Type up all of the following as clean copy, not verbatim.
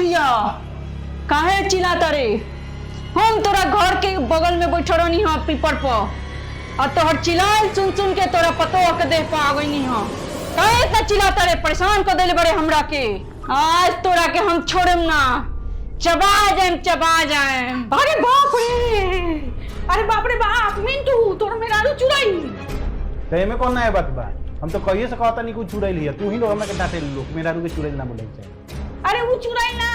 बुढ़िया काहे चिल्लाता रे? हम तोरा घर के बगल में बैठल रहनी हाँ पीपर पर और तोहर चिल्लाल सुन सुन के तोरा पतो के देह पर आ गई हाँ। काहे इतना चिल्लाता रे? परेशान कर देले बड़े हमरा के। आज तोरा के हम छोड़म ना, चबा जाएम। अरे बाप रे, अरे बाप रे बाप, मिंटू तोरा मेरा चुराई ते में कौन नया बात बा? हम तो कहिए से कहता नहीं कुछ चुराई लिया, तू ही लोग हमरा के डांटे लोग मेरा रू के चुराई ना बोले चाहिए। अरे वो चुराई ना,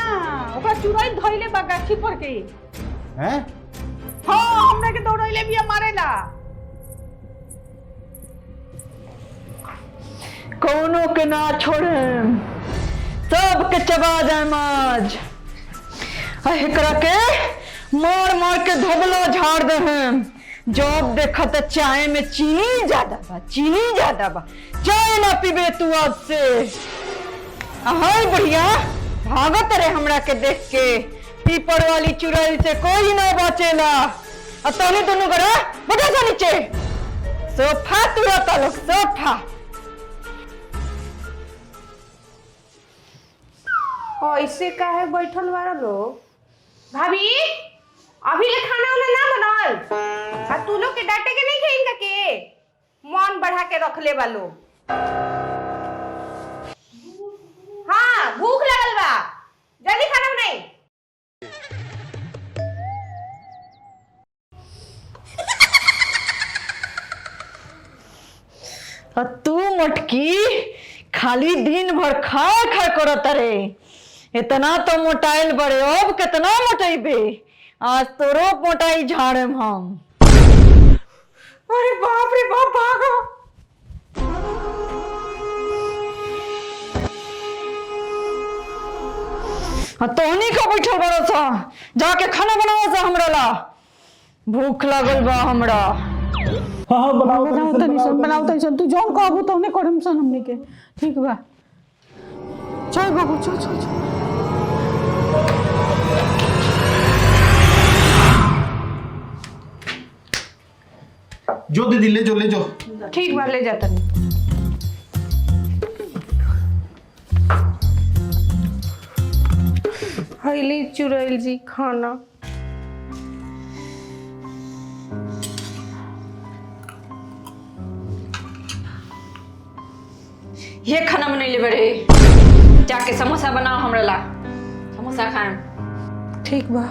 ओकरा चुराई धइले बा गाछी पर के। हैं? हां, हमने के दौड़ैले भी मारेला। कोनो के ना छोड़म, सब के चबा जाएम आज। एकरा के मार मार के धोबला झाड़ दे हम। जब देखा तो चाय में चीनी ज्यादा बा, चाय ना पीबे तू आज से। हाय बढ़िया, भागत रे हमरा के देख के। पीपर वाली चुड़ैल से कोई ना बचेला। और तनी दोनों गरा बड़ा सा नीचे सोफा तुरता लोग, सोफा। ऐसे काहे बैठल वाला लोग? भाभी अभी ले खाना वाला ना बनल आ तू लोग के डांटे के नहीं खाइन का के मन बढ़ा के रख ले वालो। हाँ भूख लगल बा, जल्दी खाना बनाई। तू मोटकी खाली दिन भर खा करत रे। इतना तो मोटाइल बड़े, अब कितना मोटाइबे? आज तोरो मोटाई झाड़म हम। अरे बाप रे बाप, भागो। तोहनी का बैठल बड़ो सा, जाके खाना बनाओ सा हमरा ला। भूख लगल बा हमरा। हां बनाओ बनाओ तनी तू जोन कहबो तौने करम सन हमनी के। ठीक बा, चल बाबू चल। जो दीदी ले जो। ठीक बा, ले जाता नहीं। हईली चुड़ैल जी खाना। ये खाना बनैले बड़े, जाके समोसा बनाओ हमरा ला, समोसा खाएम। ठीक बा।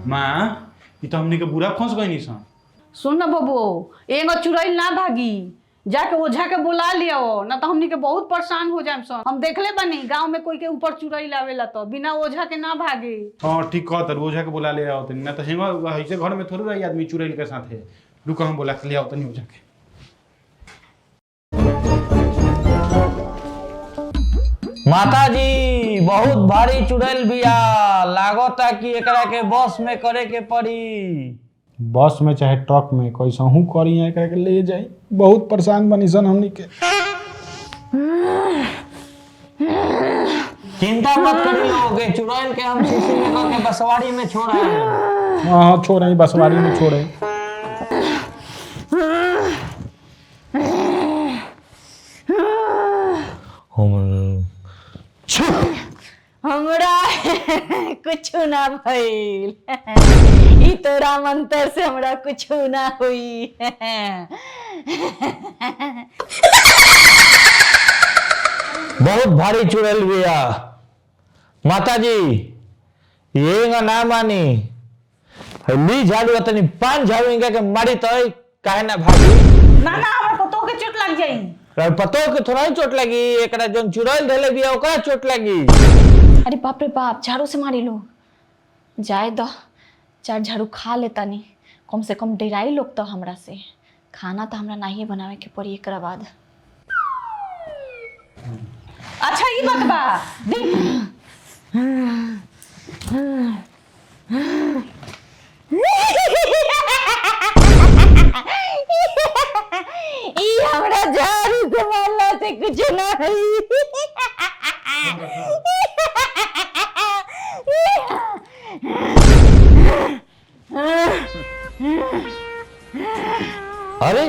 माँ ये तो हमने के बुरा फंस गई नहीं सन। सुन ना बबू, एगो चुड़ैल ना भागी, जाके ओझा के बुला लियो, ना तो हमनी के बहुत परेशान हो जाएम सन। हम देखले बानी गांव में कोई के ऊपर चुड़ैल आवेला तो बिना ओझा के ना भागे। हां ठीक कहत, ओझा के बुला ले आओ तनी, ना तो हेंगा ऐसे घर में थोड़ी रही आदमी चुड़ैल के साथ है। रुको हम बुला के ले आओ तनी ओझा के। माताजी बहुत भारी चुड़ैल बिया, लागता कि एकरा के बस में करे के पड़ी। बस में चाहे ट्रक में कैसा हूँ करी है करके ले जाई, बहुत परेशान बनी सन हमनी के। चिंता मत करिए लोगे, चुड़ैल के हम शीशी में करके बसवाड़ी में छोड़ा है। हाँ छोड़े, बसवाड़ी में छोड़े। हमरा कुछ ना भइल। ई तोरा मंत्र से हमरा कुछ ना हुई। बहुत भारी चुड़ैल बिया माताजी, ये ना मानी। ली झाड़ू तनी 5 झाड़ू इनका के मारी तो काहे ना भागी। ना हमरा पतो के चोट लग जाई। पतो के थोड़ा ही चोट लगी, एकरा जोन चुड़ैल धले बिया ओकरा चोट लगी। अरे बाप रे बाप, झाड़ू से मारी लो। जाए दो, 4 झाड़ू खा लेता नहीं, कम से कम डेराई लोग तो हमरा से। खाना तो हमरा नहीं बनावे के पड़ी एकरा बाद। अच्छा ये बात बा, हमरा झाड़ू से मारला से कुछ ना हुई। अरे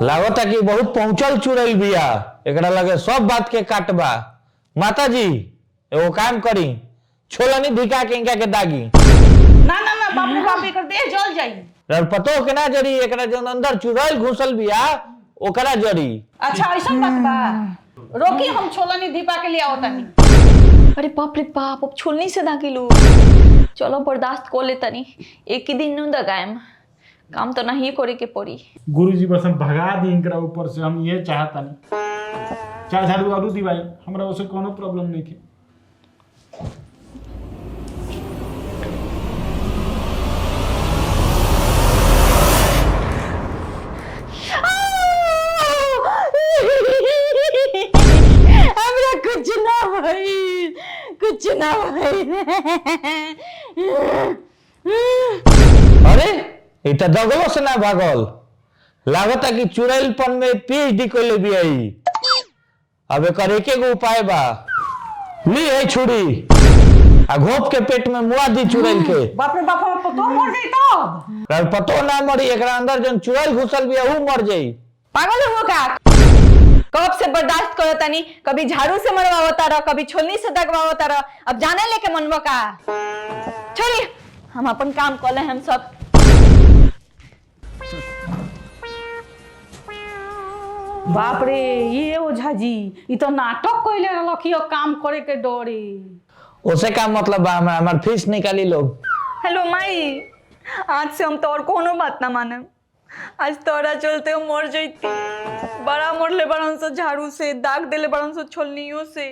लागता कि बहुत पहुंचल चुड़ैल बिया, एकरा लगे सब बात के काटबा। माताजी एगो काम करी, छोलनी धिका के इनका के दागी। ना ना ना बाप रे बाप एकर देह जल जाई। रर पतो के ना जरी, एकरा जो अंदर चुड़ैल घुसल बिया ओकरा जरी। अच्छा ऐसा बात बा, रोकी हम छोलनी दीपा के लिए आओ तनी। अरे बाप रे बाप, अब छोलनी से दागिलू। चलो बर्दाश्त कर ले तनी, एक ही दिन न दगाएम, काम तो नहीं करे के पड़ी। गुरुजी बस हम भगा दी इनकरा ऊपर से, हम ये चाहता नहीं। चाहे झाड़ू वाड़ू दी भाई, हमरा उससे कोनो प्रॉब्लम नहीं थी। हमरा कुछ ना भाई, कुछ ना भाई। अरे इ त दगलो से ना भागल, लागता कि चुड़ैलपन में पीएचडी कइले बियाई। अब एकर एके गो उपाय बा, ली है छुरी आ घोप के पेट में मुआ दी चुड़ैल के। बाप रे बाप हम पतो मर जाई तब। रर पतो ना मरी, एकरा अंदर जन चुड़ैल घुसल बिया ऊ मर जाई। पागल हो का? कब से बर्दाश्त करो तनी, कभी झाड़ू से मरवावता रह, कभी छोलनी से दगवावता रह, अब जाने लेके मनवा का। छोड़ी, हम अपन काम कर ले हम सब। बाप रे ये ओझा जी, ई तो नाटक कइले रहलखियो काम करे के डरे। उसे का मतलब बा, हमार फीस निकाली लोग। हेलो माई, आज से हम तो और कोनो बात ना माने। आज तोरा चलते हो मर जैती, बड़ा मरले बड़न से झाड़ू से, दाग देले बड़न से छोलनियों से,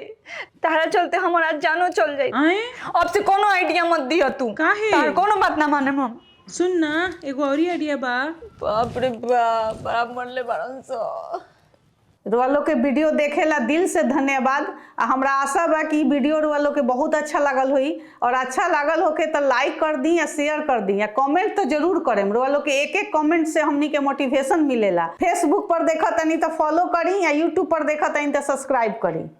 तारा चलते हमारा जानो चल जाई। अब से कोनो आइडिया मत दिया तू, काहे? तार कोनो बात ना माने हम। सुन ना एगो और आइडिया बा। बाप रे बाप, बड़ा मरले बड़न से। रुआलो के वीडियो देखेला दिल से धन्यवाद। आ हमरा आशा बा कि वीडियो रुआलो के बहुत अच्छा लागल होई, और अच्छा लागल होके तो लाइक कर दी या शेयर कर दी या कमेंट तो जरूर करें। रुआलो के एक एक कमेंट से हमनी के मोटिवेशन मिलेला। फेसबुक पर देखा तनी तो फॉलो करी या यूट्यूब पर देखा तनी तो सब्सक्राइब करी।